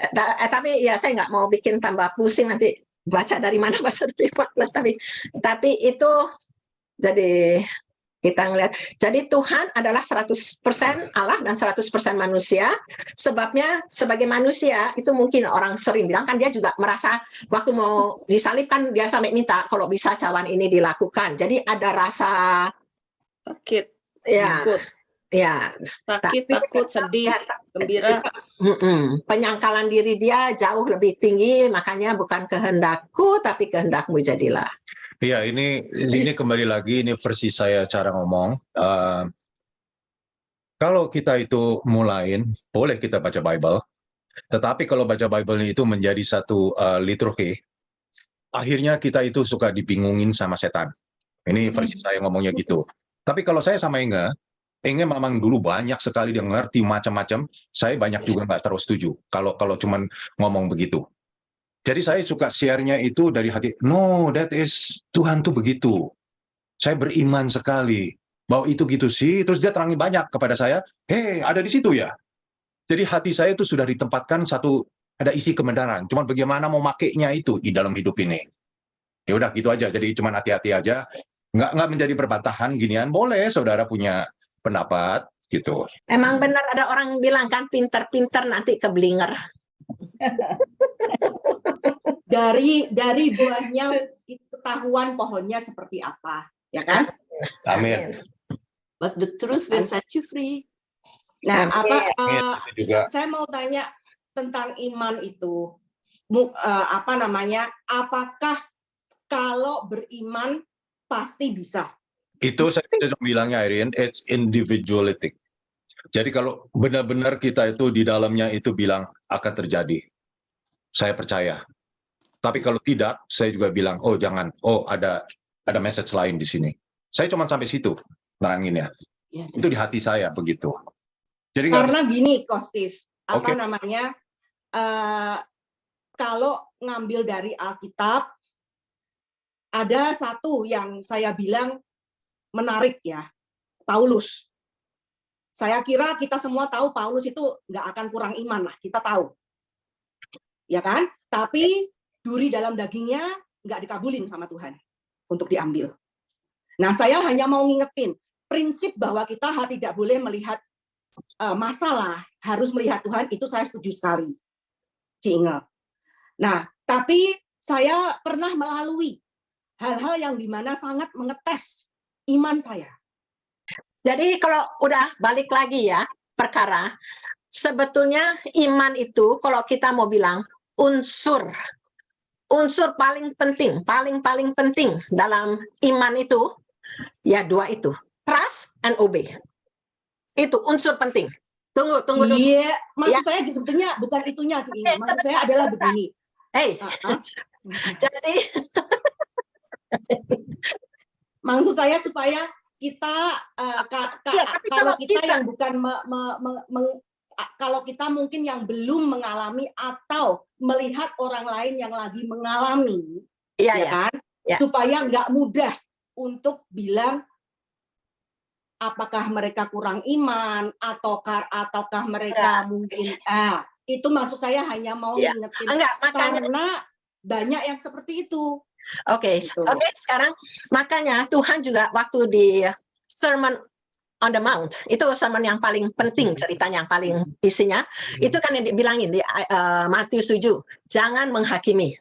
tapi ya saya nggak mau bikin tambah pusing nanti baca dari mana bahasa firman. Tapi itu jadi kita ngelihat. Jadi Tuhan adalah 100% Allah dan 100% manusia. Sebabnya sebagai manusia itu mungkin orang sering bilang kan dia juga merasa waktu mau disalibkan dia sampai minta kalau bisa cawan ini dilakukan. Jadi ada rasa sakit, ya, takut. Ya, sakit, takut, sedih, gembira. Penyangkalan diri dia jauh lebih tinggi, makanya bukan kehendakku tapi kehendakmu jadilah. Iya, ini kembali lagi ini versi saya cara ngomong. Kalau kita itu mulain, boleh kita baca Bible, tetapi kalau baca Bible itu menjadi satu liturgi, akhirnya kita itu suka dibingungin sama setan. Ini versi saya ngomongnya gitu. Tapi kalau saya sama Inge memang dulu banyak sekali dia ngerti macam-macam. Saya banyak juga nggak terus setuju kalau cuman ngomong begitu. Jadi saya suka share-nya itu dari hati. No, that is Tuhan tuh begitu. Saya beriman sekali bahwa itu gitu sih. Terus dia terangi banyak kepada saya. Ada di situ ya. Jadi hati saya itu sudah ditempatkan ada isi kebenaran. Cuman bagaimana mau makainya itu di dalam hidup ini. Ya udah gitu aja. Jadi cuman hati-hati aja. Nggak menjadi perbantahan ginian. Boleh saudara punya pendapat gitu. Emang benar ada orang bilang kan pinter-pinter nanti keblinger. Dari buahnya ketahuan pohonnya seperti apa, ya kan? Amin. But the truth will set you free. Nah, juga. Saya mau tanya tentang iman itu, apakah kalau beriman pasti bisa? Itu saya bilangnya Irene, it's individualistic. Jadi kalau benar-benar kita itu di dalamnya itu bilang akan terjadi, saya percaya. Tapi kalau tidak, saya juga bilang, oh jangan, ada message lain di sini. Saya cuma sampai situ neranginnya. Ya. Itu di hati saya begitu. Jadi karena gini, Ko Steve, Okay. Kalau ngambil dari Alkitab, ada satu yang saya bilang menarik ya, Paulus. 1 Saya kira kita semua tahu Paulus itu nggak akan kurang iman lah, kita tahu. Ya kan? Tapi duri dalam dagingnya nggak dikabulin sama Tuhan untuk diambil. Nah, saya hanya mau ngingetin prinsip bahwa kita tidak boleh melihat masalah, harus melihat Tuhan, itu saya setuju sekali. Ci Inge. Nah, tapi saya pernah melalui hal-hal yang dimana sangat mengetes iman saya. Jadi kalau udah balik lagi ya perkara, sebetulnya iman itu kalau kita mau bilang unsur paling penting dalam iman itu ya dua itu, trust and obey. Itu unsur penting. Tunggu dulu. Iya, maksud Ya. saya sebetulnya bukan itunya sih. Oke, Maksud saya sebentar, adalah sebentar. begini. Jadi maksud saya supaya kita tapi kalau kalau kita kita- yang bukan kalau kita mungkin yang belum mengalami atau melihat orang lain yang lagi mengalami, Iya, ya ya. kan, Ya. supaya nggak mudah untuk bilang apakah mereka kurang iman ataukah mereka mungkin itu maksud saya hanya mau Ya. ngingetin Enggak, makanya karena banyak yang seperti itu. Oke, Gitu. oke, sekarang makanya Tuhan juga waktu di Sermon on the Mount, itu sermon yang paling penting, ceritanya yang paling isinya, itu kan yang dibilangin di Matius 7, jangan menghakimi.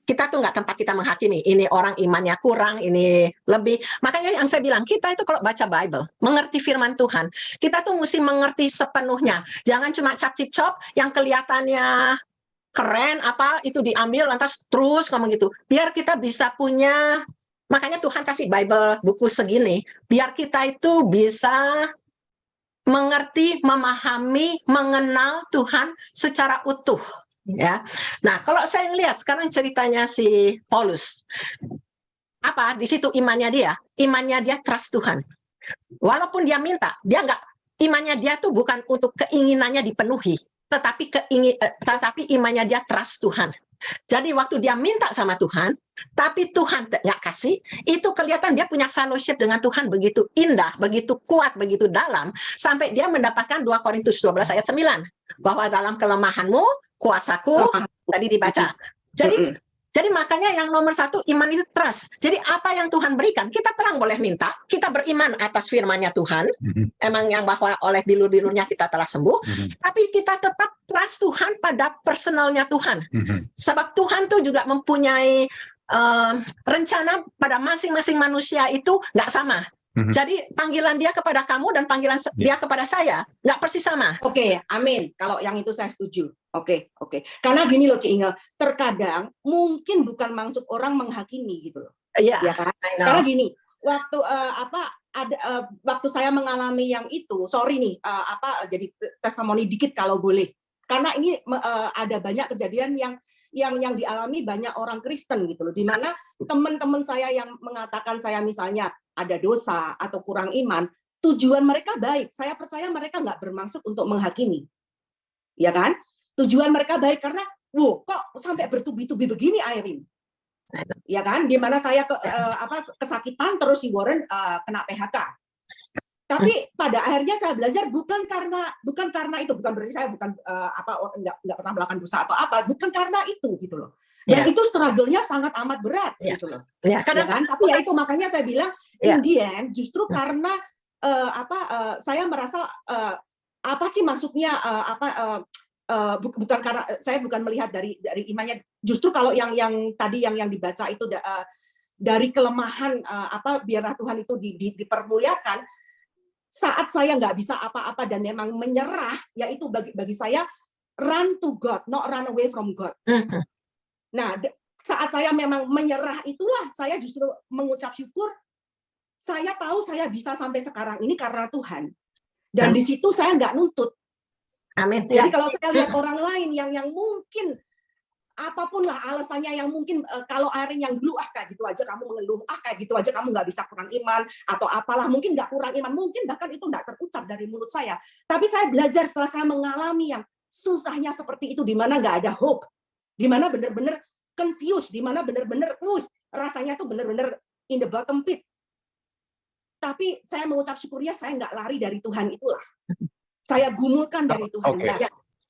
Kita tuh nggak tempat kita menghakimi, ini orang imannya kurang, ini lebih. Makanya yang saya bilang, kita itu kalau baca Bible, mengerti firman Tuhan, kita tuh mesti mengerti sepenuhnya. Jangan cuma cap-cip-cop yang kelihatannya keren apa itu diambil lantas terus ngomong gitu. Biar kita bisa punya, makanya Tuhan kasih Bible buku segini, biar kita itu bisa mengerti, memahami, mengenal Tuhan secara utuh. Ya, nah kalau saya lihat sekarang ceritanya si Paulus, apa di situ imannya dia trust Tuhan. Walaupun dia minta, dia nggak, imannya dia tuh bukan untuk keinginannya dipenuhi, tetapi imannya dia trust Tuhan. Jadi waktu dia minta sama Tuhan, tapi Tuhan nggak kasih, itu kelihatan dia punya fellowship dengan Tuhan begitu indah, begitu kuat, begitu dalam, sampai dia mendapatkan 2 Korintus 12 ayat 9, bahwa dalam kelemahanmu, kuasaku, tadi dibaca. Jadi makanya yang nomor 1, iman itu trust. Jadi apa yang Tuhan berikan, kita terang boleh minta, kita beriman atas firman-Nya Tuhan, emang yang bahwa oleh bilur-bilurnya kita telah sembuh, tapi kita tetap trust Tuhan pada personalnya Tuhan. Sebab Tuhan tuh juga mempunyai rencana pada masing-masing manusia itu nggak sama. Jadi panggilan dia kepada kamu dan panggilan dia kepada saya nggak persis sama. Oke, amin. Kalau yang itu saya setuju. Oke. Karena gini loh, Ci Inge, terkadang mungkin bukan maksud orang menghakimi gitu loh. Iya. Ya kan? Karena gini, waktu waktu saya mengalami yang itu, sorry nih, jadi testimoni dikit kalau boleh. Karena ini ada banyak kejadian yang dialami banyak orang Kristen gitu loh, di mana teman-teman saya yang mengatakan saya misalnya ada dosa atau kurang iman, tujuan mereka baik. Saya percaya mereka nggak bermaksud untuk menghakimi, ya kan? Tujuan mereka baik karena, kok sampai bertubi-tubi begini Airin, ya kan? Di mana saya kesakitan terus si Warren kena PHK. Tapi pada akhirnya saya belajar bukan karena itu, bukan berarti saya nggak pernah melakukan dosa atau apa, bukan karena itu gitu loh. Dan itu struggle-nya sangat amat berat gitu loh. Ya kan? Tapi ya itu makanya saya bilang in the end justru karena saya merasa apa sih maksudnya bukan karena saya bukan melihat dari imannya, justru kalau yang tadi yang dibaca itu dari kelemahan biarlah Tuhan itu dipermuliakan. Saat saya nggak bisa apa-apa dan memang menyerah, yaitu bagi saya run to God, not run away from God. Nah, saat saya memang menyerah itulah saya justru mengucap syukur. Saya tahu saya bisa sampai sekarang ini karena Tuhan. Dan di situ saya nggak nuntut. Amin. Jadi kalau saya lihat orang lain yang mungkin apapun lah alasannya, yang mungkin kalau Airin yang dulu kayak gitu aja kamu mengeluh, kayak gitu aja kamu nggak bisa kurang iman atau apalah, mungkin nggak kurang iman, mungkin bahkan itu nggak terucap dari mulut saya. Tapi saya belajar setelah saya mengalami yang susahnya seperti itu, di mana nggak ada hope, di mana benar-benar confused, di mana benar-benar rasanya tuh benar-benar in the bottom pit. Tapi saya mengucap syukurnya saya nggak lari dari Tuhan itulah. saya gumulkan dari Tuhan. Oke. Nah,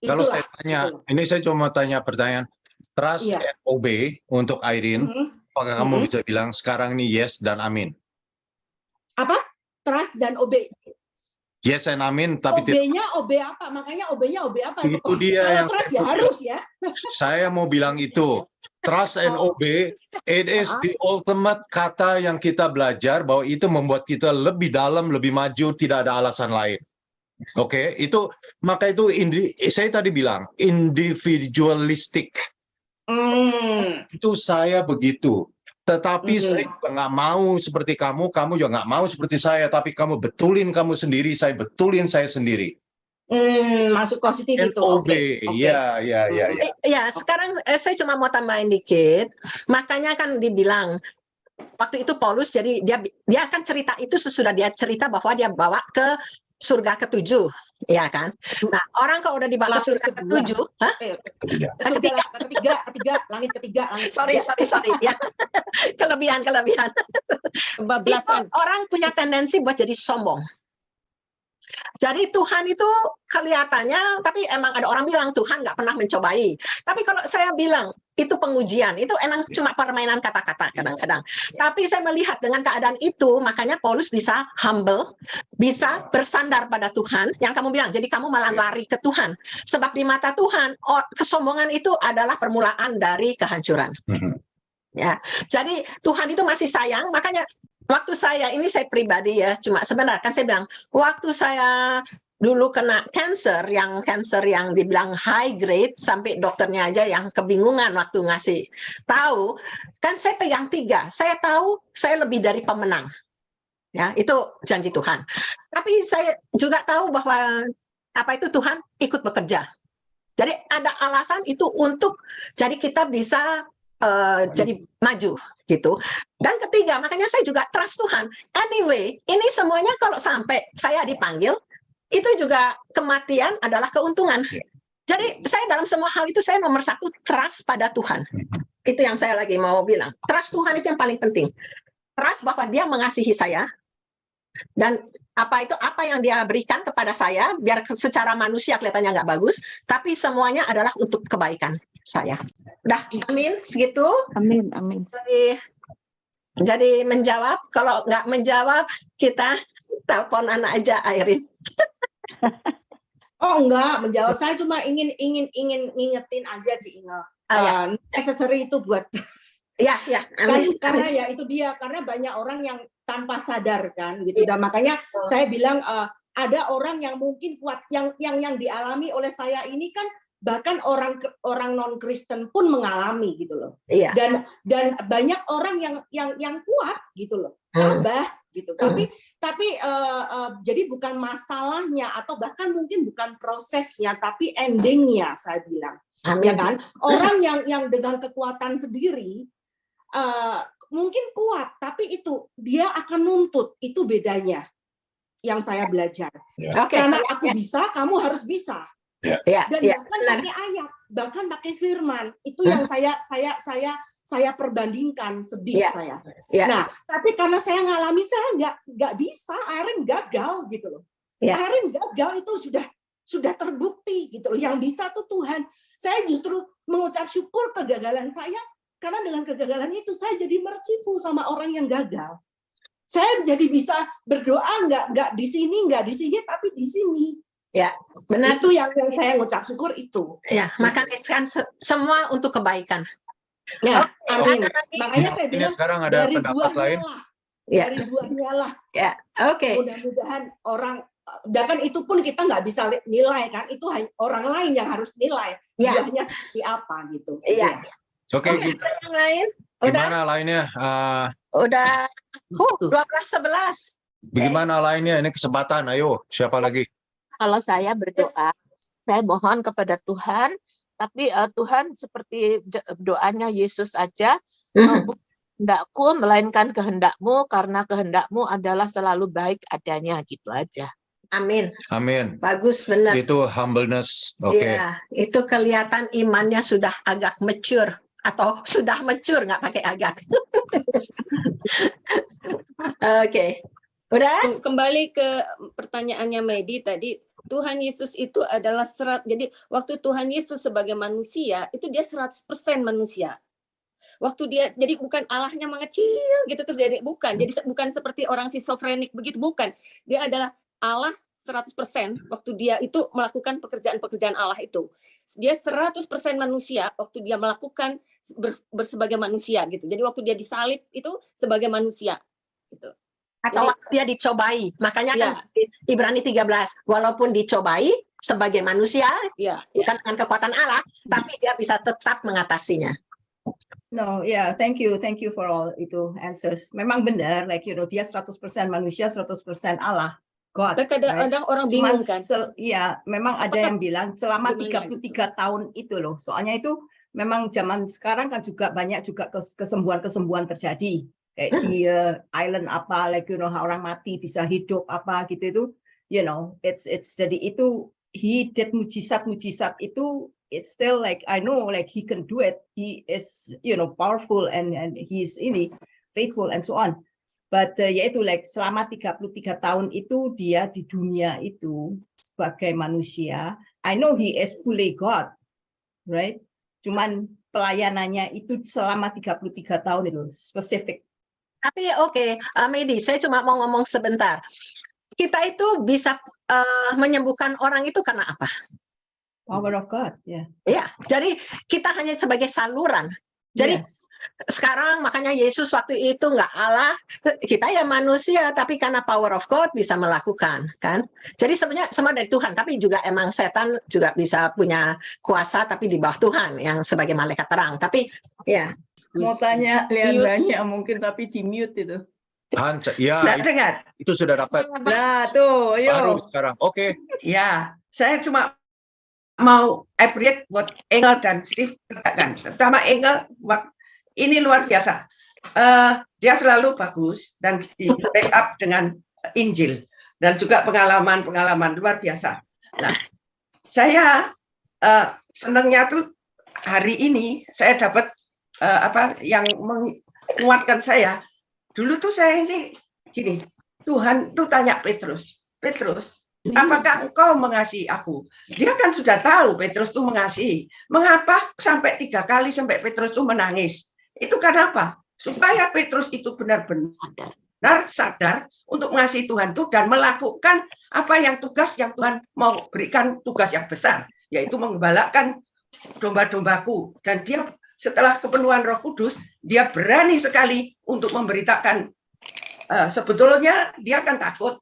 Kalau itulah, saya tanya, gitu. ini saya cuma tanya pertanyaan, trust Iya. and obey untuk Irene, apakah kamu bisa bilang sekarang ini yes dan amin? Apa? Trust dan obey. Yes and amin, tapi tidak. Obey-nya obey apa? Makanya obey-nya obey apa? Itu dia Kalau yang trust saya ya maksud. harus ya. Saya mau bilang itu. Trust and obey, it is the ultimate kata yang kita belajar bahwa itu membuat kita lebih dalam, lebih maju, tidak ada alasan lain. Oke, itu maka itu saya tadi bilang individualistik. Itu saya begitu. Tetapi saya juga nggak mau seperti kamu juga nggak mau seperti saya. Tapi kamu betulin kamu sendiri, saya betulin saya sendiri. Maksud positif itu. Obey, ya. Ya, sekarang saya cuma mau tambahin dikit. Makanya kan dibilang waktu itu Paulus, jadi dia akan cerita itu sesudah dia cerita bahwa dia bawa ke surga ke-7, ya kan? Nah, orang kalau udah dibawa ke surga ke-7, ketiga, langit ketiga. Sorry, ya. Kelebihan. Kebablasan. Orang punya tendensi buat jadi sombong. Jadi Tuhan itu kelihatannya, tapi emang ada orang bilang Tuhan nggak pernah mencobai. Tapi kalau saya bilang itu pengujian, itu emang cuma permainan kata-kata kadang-kadang. Tapi saya melihat dengan keadaan itu, makanya Paulus bisa humble, bisa bersandar pada Tuhan. Yang kamu bilang, jadi kamu malah lari ke Tuhan. Sebab di mata Tuhan, kesombongan itu adalah permulaan dari kehancuran. Ya, jadi Tuhan itu masih sayang, makanya waktu saya pribadi ya, cuma sebenarnya kan saya bilang, waktu saya dulu kena cancer yang dibilang high grade, sampai dokternya aja yang kebingungan waktu ngasih tahu, kan saya pegang 3, saya tahu saya lebih dari pemenang. Ya, itu janji Tuhan. Tapi saya juga tahu bahwa Tuhan ikut bekerja. Jadi ada alasan itu untuk jadi kita bisa jadi maju gitu. Dan ketiga, makanya saya juga trust Tuhan. Anyway, ini semuanya kalau sampai saya dipanggil, itu juga kematian adalah keuntungan. Jadi saya dalam semua hal itu saya nomor 1 trust pada Tuhan. Itu yang saya lagi mau bilang. Trust Tuhan itu yang paling penting. Trust bahwa Dia mengasihi saya, dan apa yang Dia berikan kepada saya, biar secara manusia kelihatannya nggak bagus, tapi semuanya adalah untuk kebaikan saya. Udah, amin, segitu. Amin. Jadi menjawab, kalau nggak menjawab kita telepon anak aja, Irene. Oh enggak, menjawab. Saya cuma ingin ngingetin aja sih, Inga. Necessary itu buat ya, amin. Karena ya itu dia, karena banyak orang yang tanpa sadar kan gitu. Dan makanya saya bilang ada orang yang mungkin kuat, yang dialami oleh saya ini kan bahkan orang non Kristen pun mengalami gitu loh. Iya. Dan banyak orang yang kuat gitu loh, tabah gitu. Tapi jadi bukan masalahnya, atau bahkan mungkin bukan prosesnya, tapi endingnya saya bilang. Amin. Ya kan? Orang yang dengan kekuatan sendiri mungkin kuat, tapi itu dia akan nuntut, itu bedanya yang saya belajar. Karena aku bisa, kamu harus bisa. Dan bahkan pakai ayat, bahkan pakai firman, itu yang saya perbandingkan, sedih saya. Nah, tapi karena saya ngalami, saya nggak bisa, akhirnya gagal gitu loh. Akhirnya gagal itu sudah terbukti gitu loh. Yang bisa tuh Tuhan. Saya justru mengucap syukur kegagalan saya, karena dengan kegagalan itu saya jadi merciful sama orang yang gagal. Saya jadi bisa berdoa nggak di sini, tapi di sini. Ya, benar. Itu yang saya ngucap syukur itu. Ya, makanya kan semua untuk kebaikan. Ya, amin. Makanya saya bilang sekarang ada dari pendapat lain. Dari buahnya lah. Ya, oke. Mudah-mudahan orang, bahkan itu pun kita nggak bisa nilai kan, itu orang lain yang harus nilai buahnya seperti apa gitu. Iya. Oke. Yang lain? Gimana lainnya? Udah 12:11. Bagaimana lainnya? Ini kesempatan. Ayo, siapa lagi? Kalau saya berdoa, saya mohon kepada Tuhan, tapi Tuhan seperti doanya Yesus aja, bukan kehendakku melainkan kehendak-Mu, karena kehendak-Mu adalah selalu baik adanya, gitu aja. Amin. Amin. Bagus, benar. Itu humbleness. Oke. Ya, itu kelihatan imannya sudah agak mature, atau sudah mature, nggak pakai agak. Oke. Udah? Kembali ke pertanyaannya Medi tadi, Tuhan Yesus itu adalah jadi waktu Tuhan Yesus sebagai manusia, itu dia 100% manusia. Waktu dia, jadi bukan Allahnya mengecil gitu terus jadi bukan seperti orang schizofrenik begitu, bukan. Dia adalah Allah 100% waktu dia itu melakukan pekerjaan-pekerjaan Allah itu. Dia 100% manusia waktu dia melakukan sebagai manusia gitu. Jadi waktu dia disalib itu sebagai manusia gitu. Atau Jadi, waktu dia dicobai. Makanya kan ya, Ibrani 13, walaupun dicobai sebagai manusia, ya, bukan dengan kekuatan Allah, tapi dia bisa tetap mengatasinya. No, yeah, thank you for all itu answers. Memang benar, like dia 100% manusia, 100% Allah, God. Kadang-kadang orang Cuman bingung kan. ya, memang ada Apakah yang bilang selama gimana 33 tahun itu loh. Soalnya itu memang zaman sekarang kan juga banyak juga kesembuhan-kesembuhan terjadi. Kayak di island apa, like orang mati bisa hidup apa gitu itu, it's jadi itu he did mujizat itu. It's still like I know like he can do it. He is powerful and he's faithful and so on. But yaitu like selama 33 tahun itu dia di dunia itu sebagai manusia. I know he is fully God, right? Cuman pelayanannya itu selama 33 tahun itu spesifik. Tapi oke, Medi, saya cuma mau ngomong sebentar. Kita itu bisa menyembuhkan orang itu karena apa? Power of God, ya. Ya, jadi kita hanya sebagai saluran. Jadi sekarang makanya Yesus waktu itu nggak Allah, kita ya manusia, tapi karena power of God bisa melakukan, kan? Jadi sebenarnya semua dari Tuhan, tapi juga emang setan juga bisa punya kuasa, tapi di bawah Tuhan yang sebagai malaikat terang. Tapi ya. Mau tanya Leandranya mungkin tapi di mute itu. Ya, dengar. itu sudah dapat. Nah, tuh, Baru yuk. sekarang. Oke. Ya, saya cuma mau appreciate buat Engel dan Steve katakan. Terutama Engel, ini luar biasa. Dia selalu bagus dan di backup dengan Injil dan juga pengalaman luar biasa. Nah, saya senangnya tuh hari ini saya dapat yang menguatkan saya. Dulu tuh saya ini gini, Tuhan tuh tanya Petrus, apakah engkau mengasihi aku? Dia kan sudah tahu Petrus tuh mengasihi. Mengapa sampai 3 kali sampai Petrus tuh menangis? Itu kenapa? Supaya Petrus itu benar-benar sadar untuk mengasihi Tuhan tuh dan melakukan apa yang tugas yang Tuhan mau berikan, tugas yang besar, yaitu menggembalakan domba-dombaku. Dan dia setelah kepenuhan Roh Kudus, dia berani sekali untuk memberitakan. Sebetulnya dia kan takut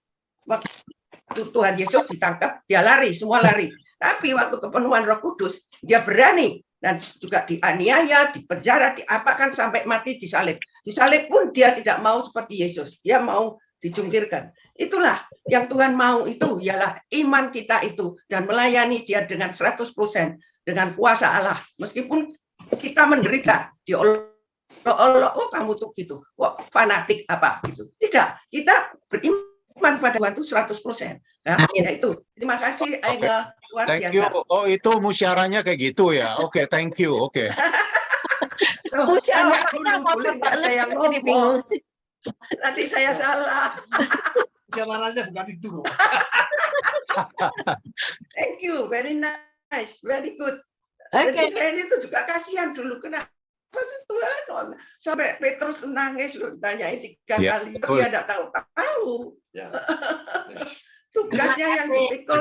waktu Tuhan Yesus ditangkap, dia lari, semua lari. Tapi waktu kepenuhan Roh Kudus, dia berani dan juga dianiaya, dipenjara, diapakan sampai mati disalib. Disalib pun dia tidak mau seperti Yesus, dia mau dicungkirkan. Itulah yang Tuhan mau, itu ialah iman kita itu dan melayani dia dengan 100% dengan kuasa Allah. Meskipun kita menderita, diolok-olok, oh kamu tuh gitu, kok fanatik apa gitu. Tidak, kita beriman pada Tuhan itu 100%. Nah, ya itu. Terima kasih, Engel. Luar Thank biasa. you. Oh, itu musyawarahnya kayak gitu ya. Oke, thank you. Oke. Tanya dulu, boleh nggak saya ngomong? Nanti saya salah. Musyawarahnya bukan itu. Thank you, very nice, very good. Oke. Jadi saya itu juga kasihan dulu, kenapa sih Tuhan sampai Petrus nangis loh, ditanyain 3 kali, dia tidak tahu. Tugasnya yang dipikul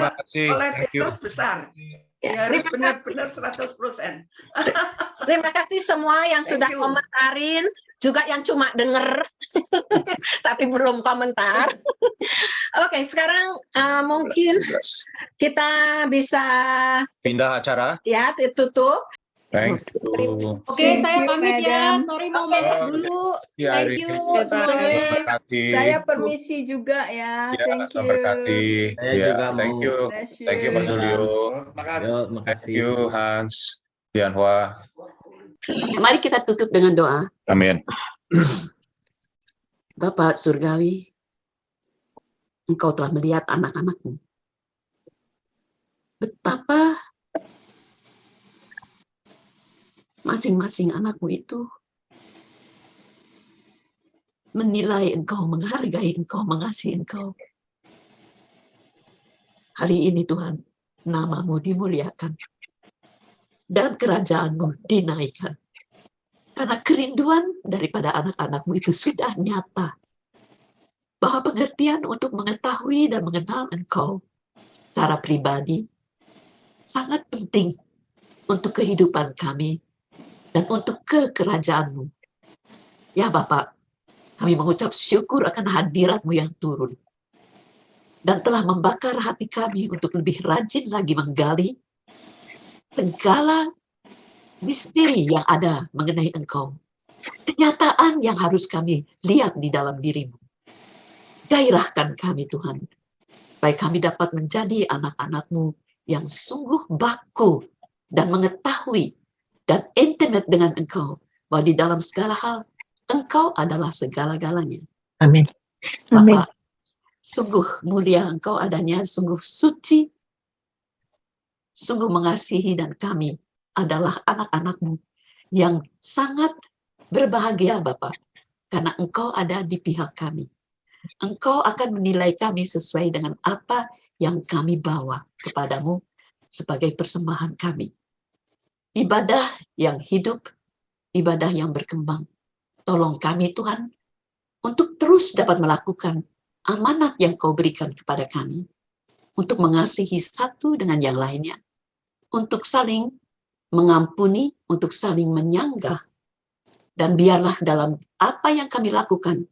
oleh Petrus besar. Ya, harus benar-benar 100%. Terima kasih semua yang sudah komentarin, juga yang cuma denger tapi belum komentar. Oke, sekarang mungkin kita bisa pindah acara. Ya, tutup. Thank you. Oke, saya pamit ya. Sorry mau masak dulu. Thank you semuanya. Saya permisi juga ya. Thank you. Berkati. Saya Ya, juga thank mau. you. Thank you, Pak Julio. Thank you, Hans. Tianhua. Mari kita tutup dengan doa. Amin. Bapak Surgawi, Engkau telah melihat anak-anak-Mu. Betapa masing-masing anakmu itu menilai Engkau, menghargai Engkau, mengasihi Engkau. Hari ini Tuhan, nama-Mu dimuliakan dan kerajaan-Mu dinaikkan. Karena kerinduan daripada anak-anak-Mu itu sudah nyata. Bahwa pengertian untuk mengetahui dan mengenal Engkau secara pribadi sangat penting untuk kehidupan kami dan untuk kekerajaan-Mu. Ya Bapak, kami mengucap syukur akan hadirat-Mu yang turun dan telah membakar hati kami untuk lebih rajin lagi menggali segala misteri yang ada mengenai Engkau. Kenyataan yang harus kami lihat di dalam diri-Mu. Gairahkan kami Tuhan, supaya kami dapat menjadi anak-anak-Mu yang sungguh baku dan mengetahui dan intimate dengan Engkau, bahwa di dalam segala hal Engkau adalah segala-galanya. Amin. Bapak, sungguh mulia Engkau adanya, sungguh suci, sungguh mengasihi, dan kami adalah anak-anak-Mu yang sangat berbahagia Bapak, karena Engkau ada di pihak kami. Engkau akan menilai kami sesuai dengan apa yang kami bawa kepadamu sebagai persembahan kami. Ibadah yang hidup, ibadah yang berkembang. Tolong kami Tuhan, untuk terus dapat melakukan amanat yang Kau berikan kepada kami, untuk mengasihi satu dengan yang lainnya, untuk saling mengampuni, untuk saling menyanggah, dan biarlah dalam apa yang kami lakukan,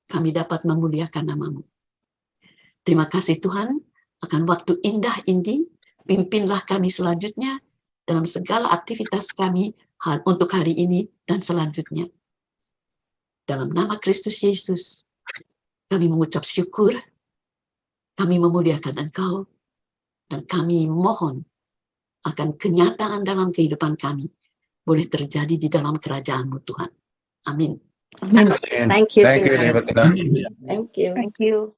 kami dapat memuliakan nama-Mu. Terima kasih Tuhan, akan waktu indah ini, pimpinlah kami selanjutnya, dalam segala aktivitas kami, untuk hari ini dan selanjutnya. Dalam nama Kristus Yesus, kami mengucap syukur, kami memuliakan Engkau, dan kami mohon akan kenyataan dalam kehidupan kami boleh terjadi di dalam kerajaan-Mu Tuhan. Amin. Thank you. Thank you, Tina. Thank you. Thank you.